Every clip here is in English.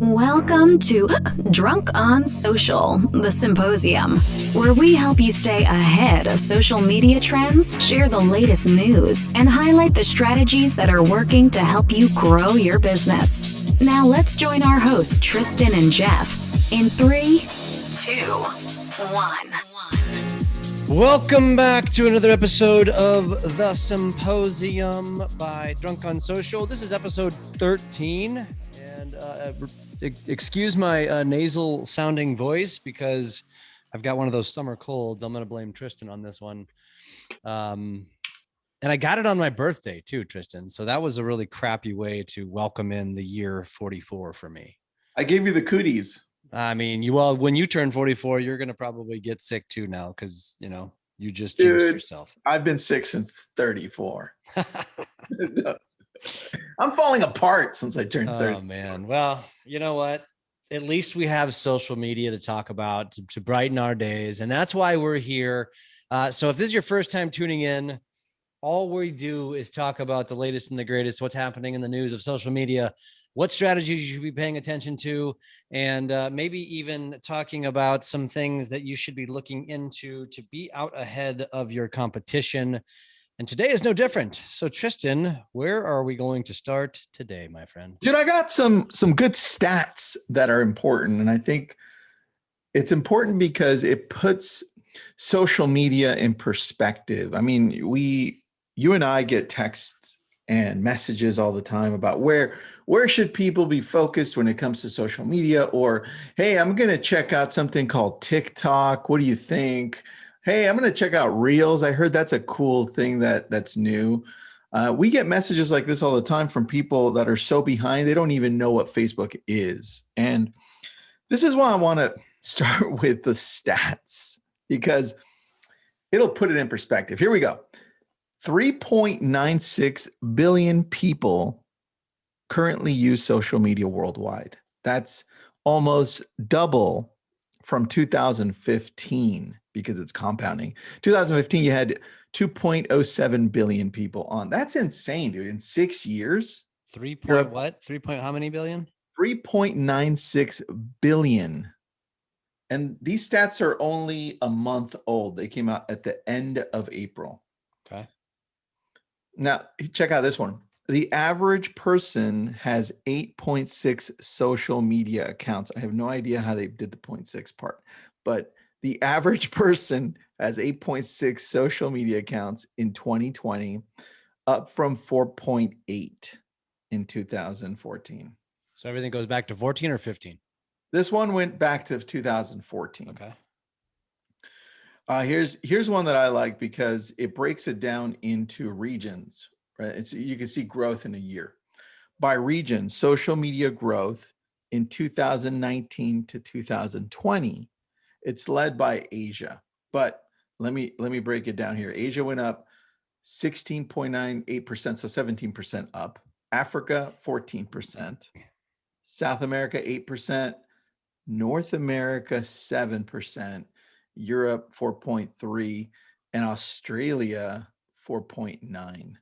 Welcome to Drunk on Social, the Symposium, where we help you stay ahead of social media trends, share the latest news, and highlight the strategies that are working to help you grow your business. Now let's join our hosts, Tristan and Jeff, in 3, 2, 1. Welcome back to another episode of The Symposium by Drunk on Social. This is episode 13. And excuse my nasal sounding voice because I've got one of those summer colds. I'm going to blame Tristan on this one. And I got it on my birthday too, Tristan. So that was a really crappy way to welcome in the year 44 for me. I gave you the cooties. I mean, when you turn 44, you're going to probably get sick too now because, you just Dude, jinxed yourself. I've been sick since 34. I'm falling apart since I turned 30. Oh, man. Well, you know what? At least we have social media to talk about to brighten our days. And that's why we're here. So if this is your first time tuning in, all we do is talk about the latest and the greatest, what's happening in the news of social media, what strategies you should be paying attention to, and maybe even talking about some things that you should be looking into to be out ahead of your competition. And today is no different. So Tristan, where are we going to start today, my friend? Dude, I got some good stats that are important. And I think it's important because it puts social media in perspective. I mean, you and I get texts and messages all the time about where should people be focused when it comes to social media, or, hey, I'm going to check out something called TikTok. What do you think? Hey, I'm going to check out Reels. I heard that's a cool thing that's new. We get messages like this all the time from people that are so behind, they don't even know what Facebook is. And this is why I want to start with the stats, because it'll put it in perspective. Here we go. 3.96 billion people currently use social media worldwide. That's almost double from 2015 because it's compounding. 2015, you had 2.07 billion people on. That's insane, dude. In 6 years. 3 point what? 3 point how many billion? 3.96 billion. And these stats are only a month old. They came out at the end of April. Okay. Now, check out this one. The average person has 8.6 social media accounts. I have no idea how they did the 0.6 part, but the average person has 8.6 social media accounts in 2020, up from 4.8 in 2014. So everything goes back to 14 or 15? This one went back to 2014. Okay. Here's one that I like because it breaks it down into regions, right? You can see growth in a year. By region, social media growth in 2019 to 2020, it's led by Asia. But let me break it down here. Asia went up 16.98%, so 17% up. Africa, 14%. South America, 8%. North America, 7%. Europe 4.3, and Australia 4.9.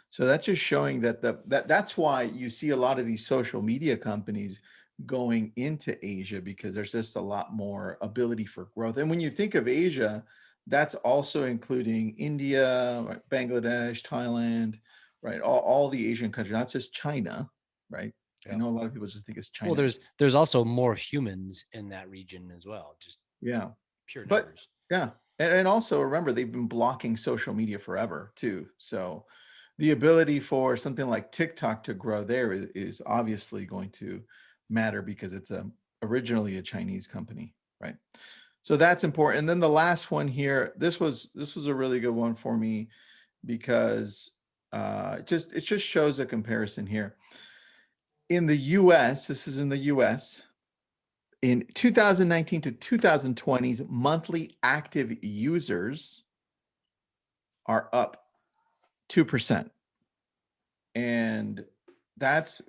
So that's just showing that that's why you see a lot of these social media companies going into Asia, because there's just a lot more ability for growth. And when you think of Asia, that's also including India, right, Bangladesh, Thailand, right? All the Asian countries, not just China, right? Yeah. I know a lot of people just think it's China. Well, there's also more humans in that region as well. Just pure numbers. But yeah. And also remember, they've been blocking social media forever too. So the ability for something like TikTok to grow there is obviously going to matter because it's originally a Chinese company, right? So that's important. And then the last one here, this was a really good one for me because it just shows a comparison here. In the US, this is in the US, in 2019 to 2020's monthly active users are up 2%. And that's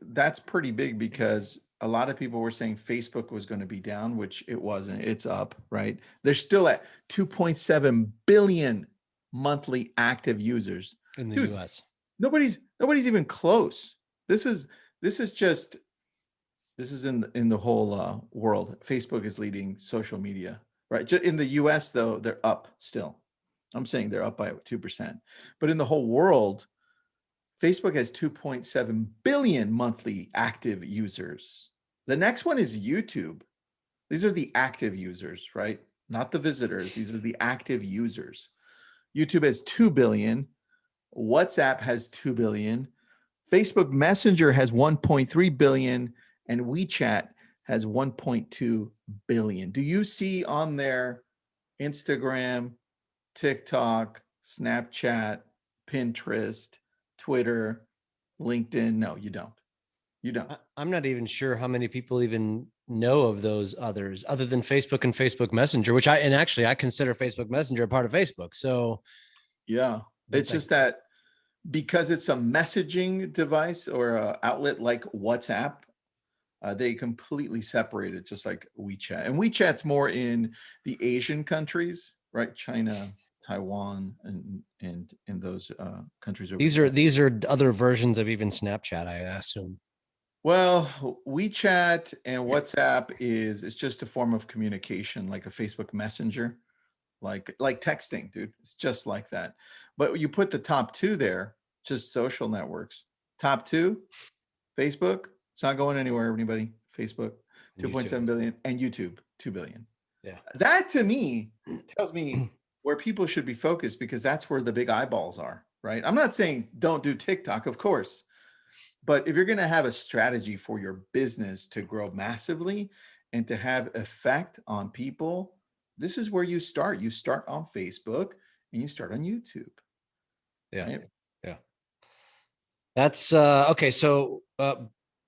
pretty big because a lot of people were saying Facebook was going to be down, which it wasn't. It's up, right? They're still at 2.7 billion monthly active users in the US. Nobody's even close. This is This is in the whole world. Facebook is leading social media, right? In the US, though, they're up still. I'm saying they're up by 2%. But in the whole world, Facebook has 2.7 billion monthly active users. The next one is YouTube. These are the active users, right? Not the visitors. These are the active users. YouTube has 2 billion. WhatsApp has 2 billion. Facebook Messenger has 1.3 billion. And WeChat has 1.2 billion. Do you see on there Instagram, TikTok, Snapchat, Pinterest, Twitter, LinkedIn? No, you don't. You don't. I'm not even sure how many people even know of those others other than Facebook and Facebook Messenger, which I consider Facebook Messenger a part of Facebook. So yeah, it's just that because it's a messaging device or an outlet like WhatsApp, they completely separate it, just like WeChat. And WeChat's more in the Asian countries, right? China, Taiwan, and in those countries. These are other versions of even Snapchat, I assume. Well, WeChat and WhatsApp it's just a form of communication, like a Facebook Messenger, like texting, dude. It's just like that. But you put the top two there, just social networks. Top two, Facebook. It's not going anywhere, anybody. Facebook, 2.7 billion, and YouTube, 2 billion. Yeah. That to me tells me where people should be focused, because that's where the big eyeballs are, right? I'm not saying don't do TikTok, of course. But if you're going to have a strategy for your business to grow massively and to have effect on people, this is where you start. You start on Facebook and you start on YouTube. Yeah. Right? Yeah. That's okay. So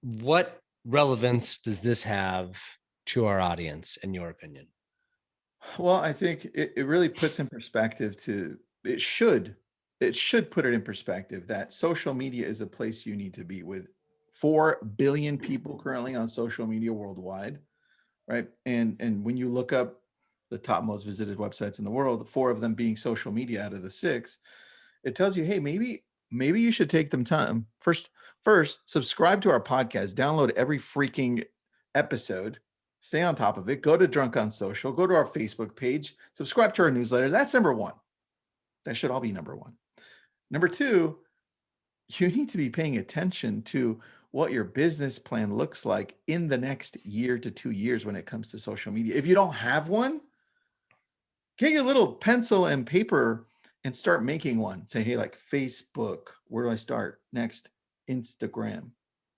what relevance does this have to our audience, in your opinion? Well, I think it really puts in perspective it should put it in perspective that social media is a place you need to be, with 4 billion people currently on social media worldwide, right? And when you look up the top most visited websites in the world, 4 of them being social media out of the 6, it tells you, hey, maybe you should take them time. First, subscribe to our podcast, download every freaking episode, stay on top of it, go to Drunk on Social, go to our Facebook page, subscribe to our newsletter. That's number 1. That should all be number 1. Number 2, you need to be paying attention to what your business plan looks like in the next year to 2 years when it comes to social media. If you don't have one, get your little pencil and paper and start making one. Say, hey, like Facebook, where do I start? Next, Instagram,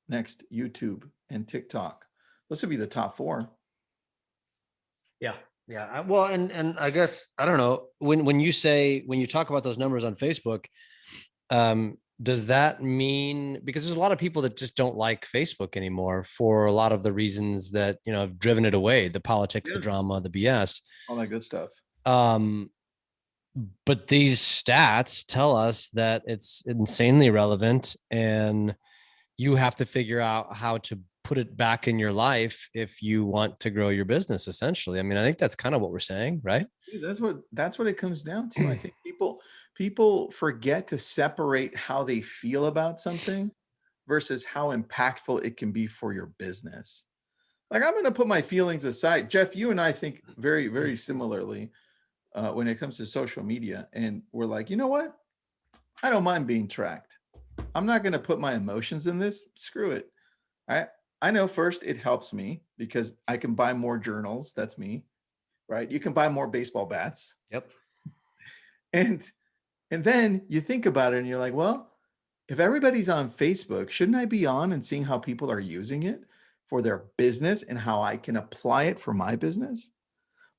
next, YouTube and TikTok. Those would be the top 4. Yeah. Yeah. Well, and I guess, I don't know, when you talk about those numbers on Facebook, does that mean, because there's a lot of people that just don't like Facebook anymore for a lot of the reasons that, have driven it away, the politics, the drama, the BS, all that good stuff. But these stats tell us that it's insanely relevant, and you have to figure out how to put it back in your life if you want to grow your business, essentially. I mean, I think that's kind of what we're saying, right? Dude, that's what it comes down to. I think people forget to separate how they feel about something versus how impactful it can be for your business. Like, I'm going to put my feelings aside. Jeff, you and I think very, very similarly when it comes to social media. And we're like, you know what? I don't mind being tracked. I'm not going to put my emotions in this. Screw it. I know, first, it helps me because I can buy more journals. That's me, right? You can buy more baseball bats. Yep. And then you think about it and you're like, well, if everybody's on Facebook, shouldn't I be on and seeing how people are using it for their business and how I can apply it for my business?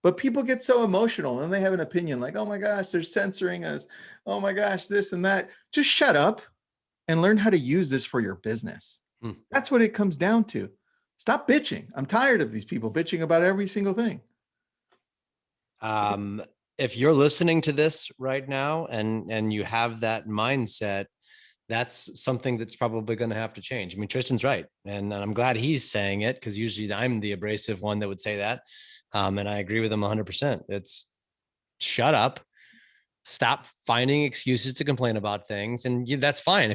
But people get so emotional and they have an opinion like, oh my gosh, they're censoring us. Oh my gosh, this and that. Just shut up and learn how to use this for your business. That's what it comes down to. Stop bitching. I'm tired of these people bitching about every single thing. If you're listening to this right now and you have that mindset, that's something that's probably going to have to change. I mean, Tristan's right. And I'm glad he's saying it, because usually I'm the abrasive one that would say that. And I agree with him 100%. It's shut up, Stop finding excuses to complain about things. And that's fine.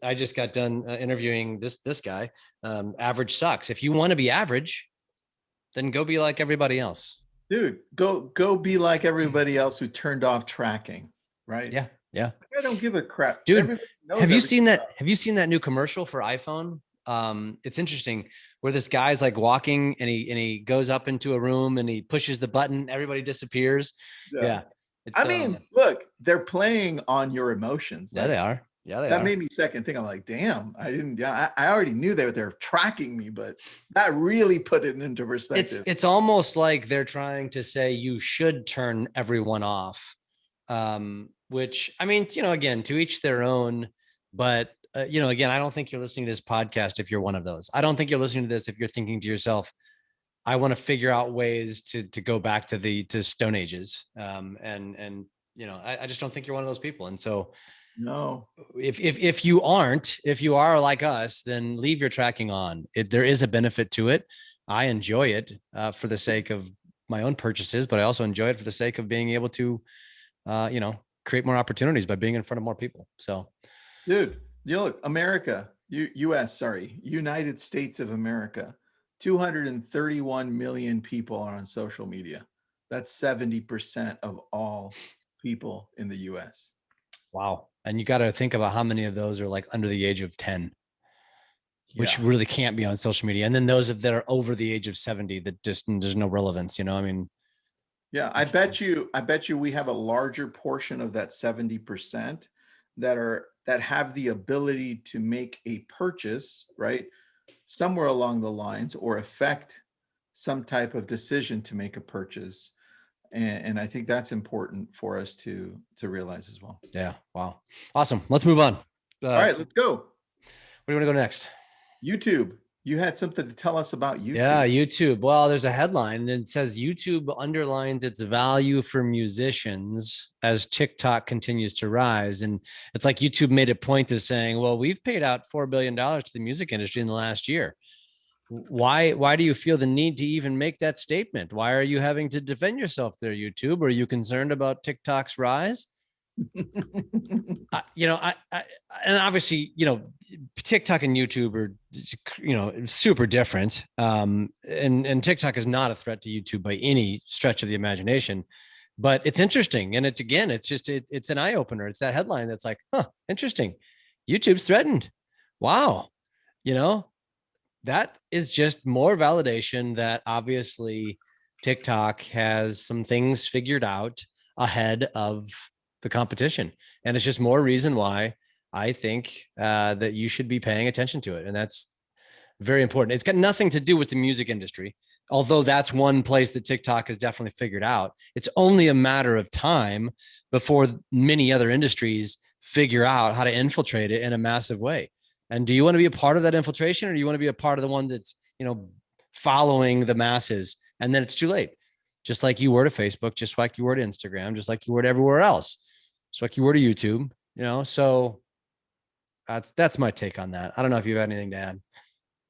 I just got done interviewing this guy, average sucks. If you want to be average, then go be like everybody else. Dude, go be like everybody else who turned off tracking, right? Yeah. Yeah. I don't give a crap. Dude, Everybody knows have you seen that? about Have you seen that new commercial for iPhone? It's interesting where this guy's like walking and he goes up into a room and he pushes the button, everybody disappears. it. Yeah. I mean, look, they're playing on your emotions. Yeah, they are. Yeah, they are. That made me second think. I'm like, damn, I already knew they're tracking me, but that really put it into perspective. It's almost like they're trying to say you should turn everyone off. Which, I mean, again, to each their own, but again, I don't think you're listening to this podcast if you're one of those. I don't think you're listening to this if you're thinking to yourself, I want to figure out ways to go back to Stone Ages. I just don't think you're one of those people. And so no, if you are like us, then leave your tracking on. There is a benefit to it. I enjoy it for the sake of my own purchases, but I also enjoy it for the sake of being able to, create more opportunities by being in front of more people. So, dude, look, America, United States of America, 231 million people are on social media. That's 70% of all people in the US. Wow. And you got to think about how many of those are like under the age of 10, which really can't be on social media. And then those that are over the age of 70 that just, there's no relevance, I mean. Yeah, I bet you we have a larger portion of that 70% that have the ability to make a purchase, right? Somewhere along the lines, or affect some type of decision to make a purchase. And I think that's important for us to realize as well. Yeah. Wow. Awesome. Let's move on. All right, let's go. Where do you want to go next? YouTube. You had something to tell us about YouTube. Yeah, YouTube. Well, there's a headline and it says YouTube underlines its value for musicians as TikTok continues to rise. And it's like YouTube made a point of saying, well, we've paid out $4 billion to the music industry in the last year. Why do you feel the need to even make that statement? Why are you having to defend yourself there, YouTube? Are you concerned about TikTok's rise? And obviously, TikTok and YouTube are, super different. And TikTok is not a threat to YouTube by any stretch of the imagination, but it's interesting. And it's an eye opener. It's that headline that's like, interesting. YouTube's threatened. Wow. That is just more validation that obviously TikTok has some things figured out ahead of the competition. And it's just more reason why I think that you should be paying attention to it. And that's very important. It's got nothing to do with the music industry, although that's one place that TikTok has definitely figured out. It's only a matter of time before many other industries figure out how to infiltrate it in a massive way. And do you want to be a part of that infiltration, or do you want to be a part of the one that's, following the masses? And then it's too late. Just like you were to Facebook, just like you were to Instagram, just like you were to everywhere else. Just like you were to YouTube, so that's my take on that. I don't know if you have anything to add.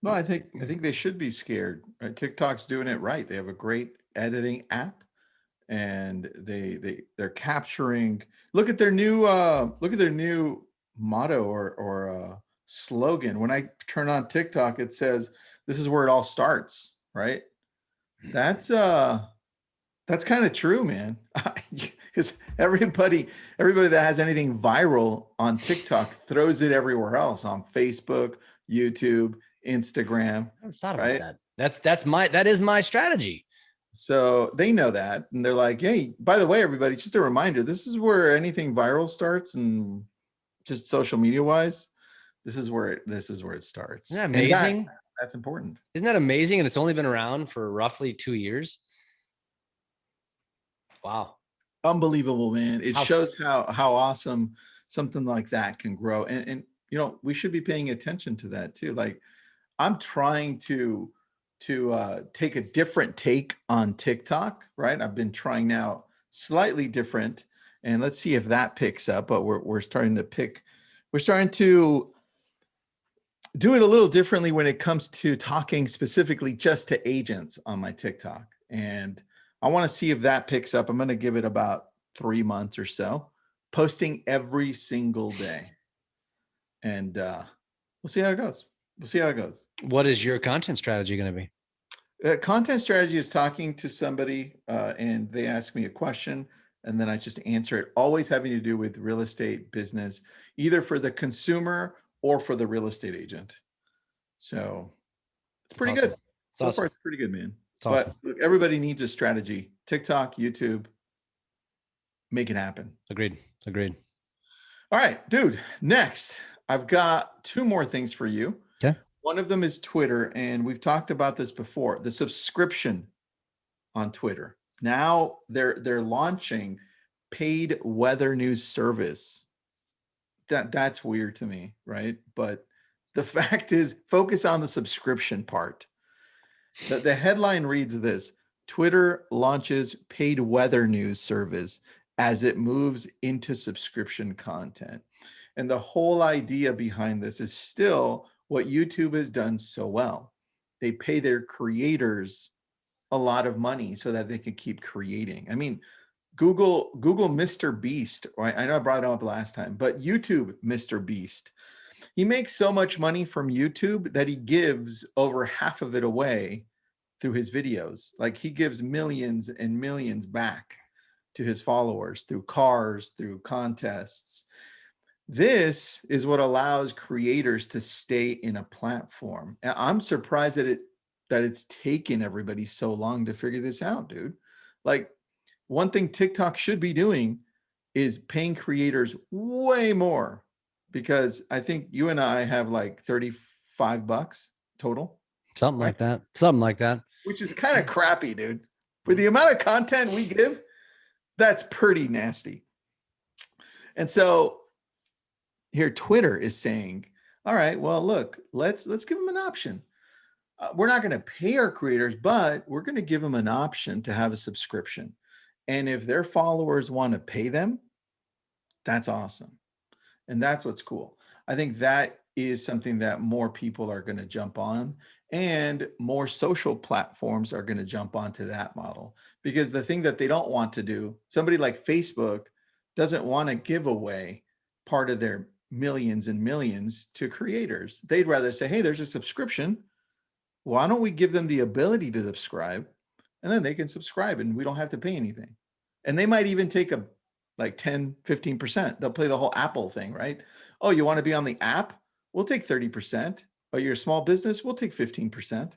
No, I think they should be scared. Right? TikTok's doing it right. They have a great editing app, and they're capturing. Look at their new motto or slogan. When I turn on TikTok, it says, "This is where it all starts." Right? That's kind of true, man. Because everybody that has anything viral on TikTok throws it everywhere else, on Facebook, YouTube, Instagram. I never thought about that. That is my strategy. So they know that, and they're like, "Hey, by the way, everybody, just a reminder: this is where anything viral starts, and just social media wise, this is where it starts." Isn't that amazing? That's important. Isn't that amazing? And it's only been around for roughly 2 years. Wow. Unbelievable, man. It shows how awesome something like that can grow. And we should be paying attention to that too. Like, I'm trying to take a different take on TikTok, right? I've been trying now slightly different, and let's see if that picks up. But we're starting to do it a little differently when it comes to talking specifically just to agents on my TikTok. And I want to see if that picks up. I'm going to give it about 3 months or so, posting every single day. And we'll see how it goes. We'll see how it goes. What is your content strategy going to be? Content strategy is talking to somebody and they ask me a question and then I just answer it, always having to do with real estate business, either for the consumer or for the real estate agent. So it's pretty good. So far, it's pretty good, man. But look, everybody needs a strategy. TikTok, YouTube, make it happen. Agreed. All right, dude. Next, I've got 2 more things for you. Okay. One of them is Twitter, and we've talked about this before. The subscription on Twitter. Now they're launching paid weather news service. That's weird to me, right? But the fact is, focus on the subscription part. The headline reads this: Twitter launches paid weather news service as it moves into subscription content. And the whole idea behind this is still what YouTube has done so well. They pay their creators a lot of money so that they can keep creating. I mean, Google Mr. Beast, right? I know I brought it up last time, but YouTube Mr. Beast, he makes so much money from YouTube that he gives over half of it away through his videos. Like, he gives millions and millions back to his followers through cars, through contests. This is what allows creators to stay in a platform. And I'm surprised that it's taken everybody so long to figure this out, dude. Like, one thing TikTok should be doing is paying creators way more, because I think you and I have like $35 total. Something like that. Which is kind of crappy, dude. For the amount of content we give, that's pretty nasty. And so here Twitter is saying, all right, well, look, let's give them an option. We're not going to pay our creators, but we're going to give them an option to have a subscription. And if their followers want to pay them, that's awesome. And that's what's cool. I think that is something that more people are going to jump on, and more social platforms are going to jump onto that model. Because the thing that they don't want to do, somebody like Facebook doesn't want to give away part of their millions and millions to creators. They'd rather say, hey, there's a subscription. Why don't we give them the ability to subscribe, and then they can subscribe and we don't have to pay anything. And they might even take a like 10, 15%. They'll play the whole Apple thing, right? Oh, you want to be on the app? We'll take 30%. Oh, you're a small business? We'll take 15%,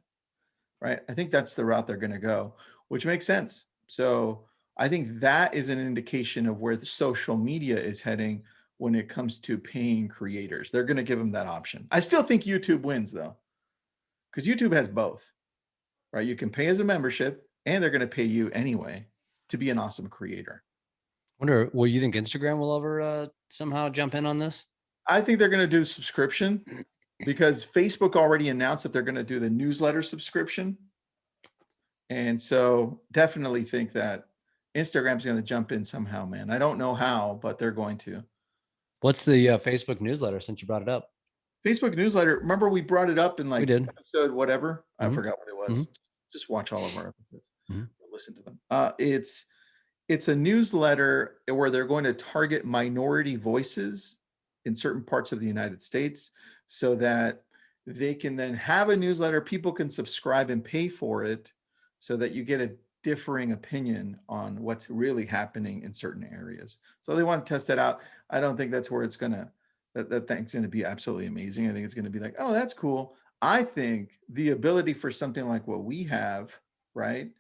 right? I think that's the route they're going to go, which makes sense. So I think that is an indication of where the social media is heading when it comes to paying creators. They're going to give them that option. I still think YouTube wins though, because YouTube has both, right? You can pay as a membership, and they're going to pay you anyway to be an awesome creator. Wonder, will you think Instagram will ever somehow jump in on this? I think they're going to do subscription, because Facebook already announced that they're going to do the newsletter subscription. And so definitely think that Instagram's going to jump in somehow, man. I don't know how, but they're going to. What's the Facebook newsletter, since you brought it up? Facebook newsletter. Remember we brought it up in like episode whatever. I forgot what it was. Just watch all of our episodes. Listen to them. It's a newsletter where they're going to target minority voices in certain parts of the United States, so that they can then have a newsletter. People can subscribe and pay for it, so that you get a differing opinion on what's really happening in certain areas. So they want to test that out. I don't think that's where it's gonna, that thing's gonna be absolutely amazing. I think it's gonna be like, oh, that's cool. I think the ability for something like what we have, right?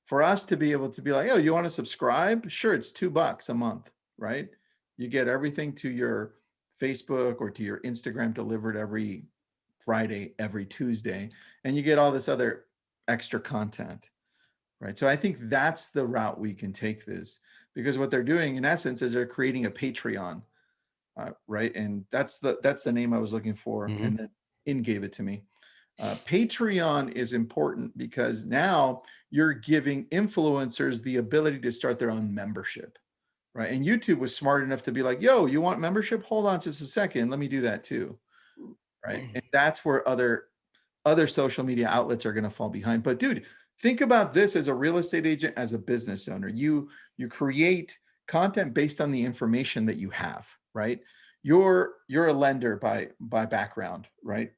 For us to be able to be like, oh, you want to subscribe? Sure, it's $2 a month, right? You get everything to your Facebook or to your Instagram delivered every Friday, every Tuesday, and you get all this other extra content, right? So I think that's the route we can take this, because what they're doing in essence is they're creating a Patreon, right? And that's the name I was looking for, and then In gave it to me. Patreon is important because now you're giving influencers the ability to start their own membership, right? And YouTube was smart enough to be like, yo, you want membership? Hold on just a second. Let me do that too, right? And that's where other social media outlets are going to fall behind. But dude, think about this as a real estate agent, as a business owner. You create content based on the information that you have, right? You're a lender by background, right?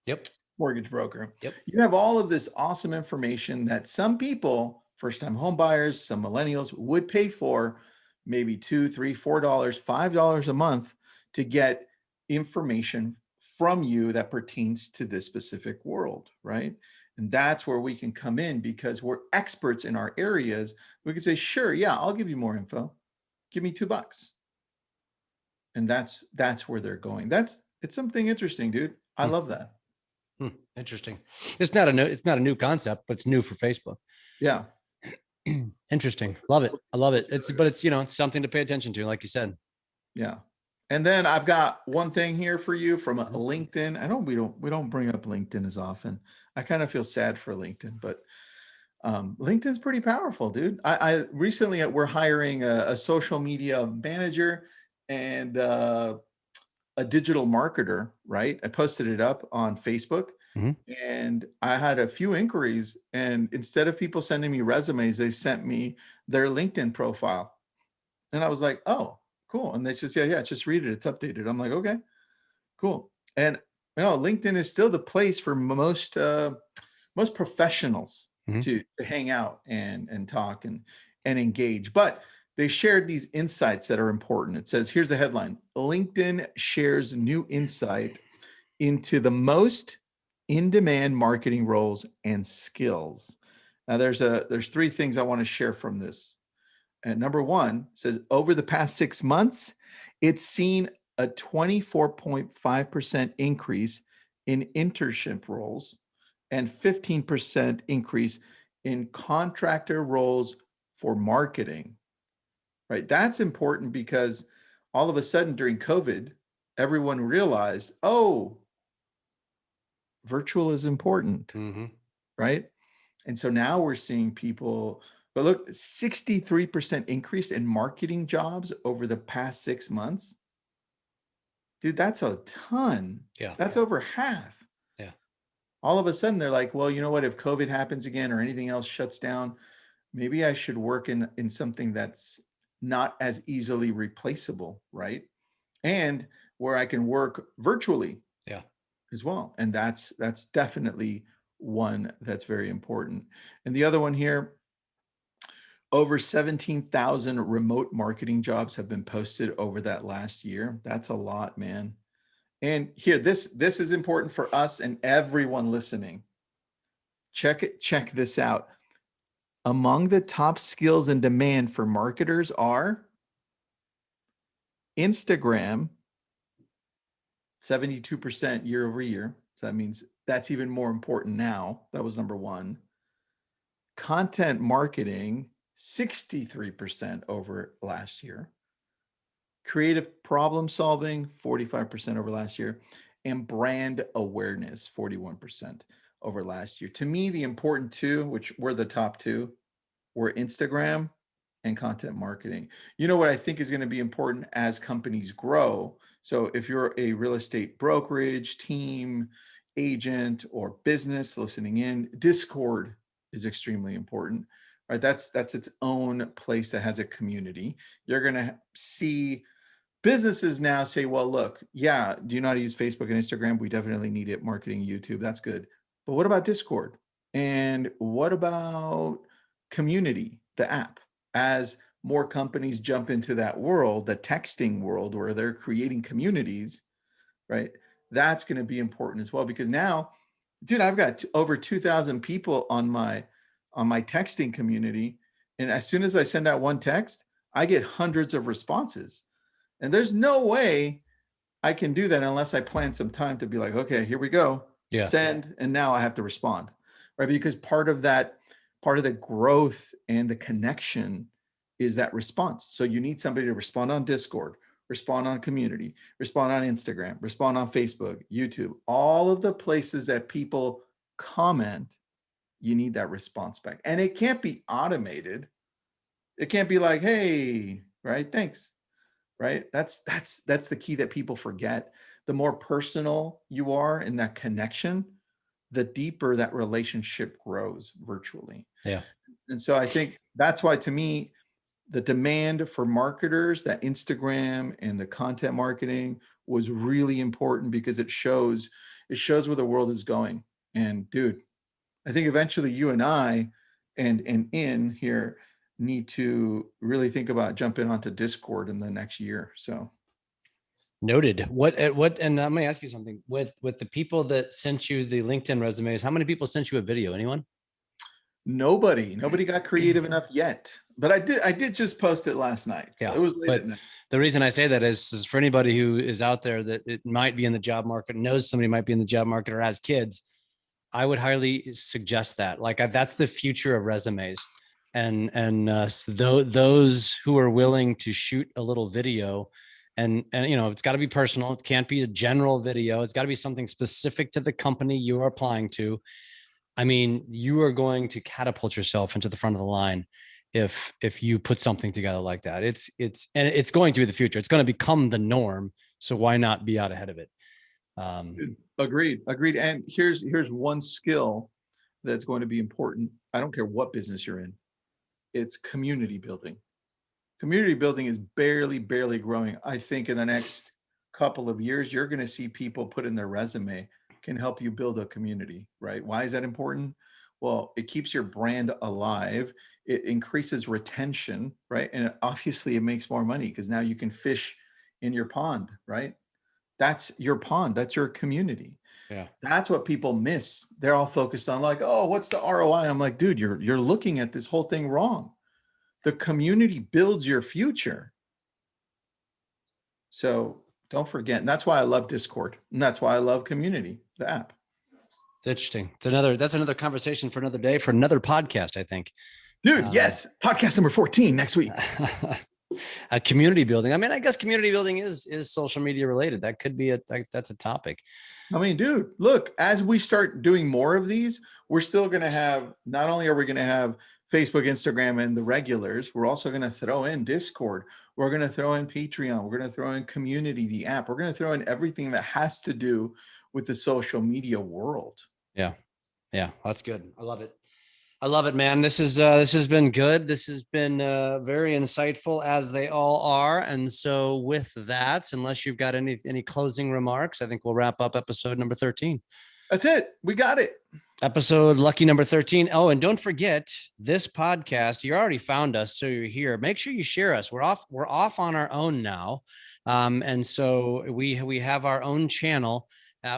Yep. Mortgage broker. Yep. You have all of this awesome information that some people, first-time home buyers, some millennials would pay for maybe $2, $3, $4, $5 a month to get information from you that pertains to this specific world, right? And that's where we can come in because we're experts in our areas. We can say, sure, yeah, I'll give you more info. Give me $2. And that's where they're going. It's something interesting, dude. I love that. Interesting. It's not a new concept, but it's new for Facebook. Yeah. Interesting. Love it. I love it. It's something to pay attention to, like you said. Yeah. And then I've got one thing here for you from LinkedIn. I know we don't bring up LinkedIn as often. I kind of feel sad for LinkedIn, but LinkedIn's pretty powerful, dude. I recently we're hiring a social media manager and a digital marketer, right? I posted it up on Facebook. And I had a few inquiries, and instead of people sending me resumes, they sent me their LinkedIn profile. And I was like, oh, cool. And they just, yeah, just read it. It's updated. I'm like, okay, cool. And LinkedIn is still the place for most professionals to hang out and talk and engage. But they shared these insights that are important. It says, here's the headline: LinkedIn shares new insight into the most in-demand marketing roles and skills. Now there's three things I want to share from this. And number one says, over the past 6 months, it's seen a 24.5% increase in internship roles and 15% increase in contractor roles for marketing, right? That's important because all of a sudden during COVID, everyone realized, oh, virtual is important, right? And so now we're seeing people, but look, 63% increase in marketing jobs over the past 6 months. Dude, that's a ton. Yeah. That's over half. Yeah. All of a sudden they're like, well, you know what, if COVID happens again or anything else shuts down, maybe I should work in something that's not as easily replaceable, right? And where I can work virtually. Yeah. As well. And that's definitely one that's very important. And the other one here, over 17,000 remote marketing jobs have been posted over that last year. That's a lot, man. And here, this is important for us and everyone listening. Check this out. Among the top skills in demand for marketers are Instagram, 72% year over year. So that means that's even more important now. That was number one. Content marketing, 63% over last year. Creative problem solving, 45% over last year. And brand awareness, 41% over last year. To me, the important two, which were the top two, were Instagram and content marketing. You know what I think is going to be important as companies grow? So if you're a real estate brokerage team, agent, or business listening in, Discord is extremely important, right? That's its own place that has a community. You're going to see businesses now say, well, look, yeah, do you know how to use Facebook and Instagram? We definitely need it. Marketing, YouTube, that's good. But what about Discord? And what about community, the app? As more companies jump into that world, the texting world where they're creating communities, right? That's going to be important as well, because now, dude, I've got over 2,000 people on my texting community. And as soon as I send out one text, I get hundreds of responses. And there's no way I can do that unless I plan some time to be like, okay, here we go, send, and now I have to respond, right? Because part of the growth and the connection is that response. So you need somebody to respond on Discord, respond on community, respond on Instagram, respond on Facebook, YouTube, all of the places that people comment. You need that response back. And it can't be automated. It can't be like, hey, right, thanks, right? That's the key that people forget. The more personal you are in that connection, the deeper that relationship grows virtually. Yeah. And so I think that's why, to me, the demand for marketers, that Instagram and the content marketing was really important because it shows where the world is going. And dude, I think eventually you and I and in here need to really think about jumping onto Discord in the next year. So noted. And let me ask you something. With the people that sent you the LinkedIn resumes, how many people sent you a video? Anyone? Nobody got creative enough yet, but I did just post it last night. So yeah, it was late at night. The reason I say that is for anybody who is out there that it might be in the job market, knows somebody might be in the job market or has kids, I would highly suggest that. Like that's the future of resumes. And those who are willing to shoot a little video, and it's got to be personal. It can't be a general video. It's got to be something specific to the company you are applying to. I mean, you are going to catapult yourself into the front of the line if you put something together like that. It's going to be the future. It's going to become the norm. So why not be out ahead of it? Agreed. And here's one skill that's going to be important. I don't care what business you're in. It's community building. Community building is barely growing. I think in the next couple of years, you're going to see people put in their resume can help you build a community, right? Why is that important? Well, it keeps your brand alive. It increases retention, right? And obviously it makes more money because now you can fish in your pond, right? That's your pond. That's your community. Yeah. That's what people miss. They're all focused on like, oh, what's the ROI? I'm like, dude, you're looking at this whole thing wrong. The community builds your future. So don't forget. And that's why I love Discord. And that's why I love Community, the app. It's interesting. That's another conversation for another day, for another podcast, I think. Dude, yes. Podcast number 14 next week. Community building. I mean, I guess community building is social media related. That could be that's a topic. I mean, dude, look, as we start doing more of these, we're still going to have, not only are we going to have Facebook, Instagram, and the regulars, we're also going to throw in Discord. We're going to throw in Patreon. We're going to throw in Community, the app. We're going to throw in everything that has to do with the social media world. Yeah. That's good. I love it, man. This has been good. This has been very insightful, as they all are. And so with that, unless you've got any closing remarks, I think we'll wrap up episode number 13. That's it. We got it. Episode lucky number 13. Oh, and don't forget this podcast. You already found us, so you're here. Make sure you share us. We're off on our own now. And so we have our own channel.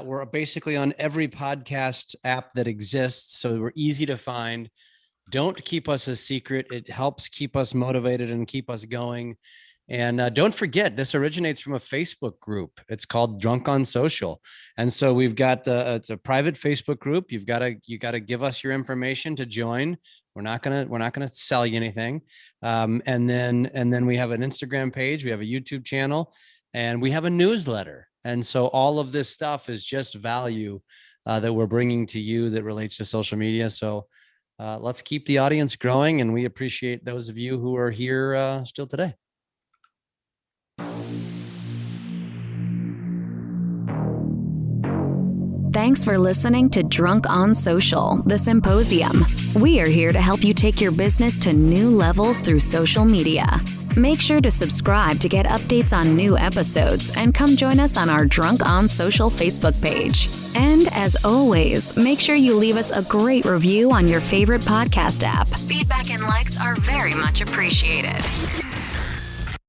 We're basically on every podcast app that exists. So we're easy to find. Don't keep us a secret. It helps keep us motivated and keep us going. And don't forget, this originates from a Facebook group. It's called Drunk on Social. And so we've got it's a private Facebook group. You got to give us your information to join. We're not gonna sell you anything. And then we have an Instagram page. We have a YouTube channel, and we have a newsletter. And so all of this stuff is just value that we're bringing to you that relates to social media. So let's keep the audience growing, and we appreciate those of you who are here still today. Thanks for listening to Drunk on Social, the Symposium. We are here to help you take your business to new levels through social media. Make sure to subscribe to get updates on new episodes and come join us on our Drunk on Social Facebook page. And as always, make sure you leave us a great review on your favorite podcast app. Feedback and likes are very much appreciated.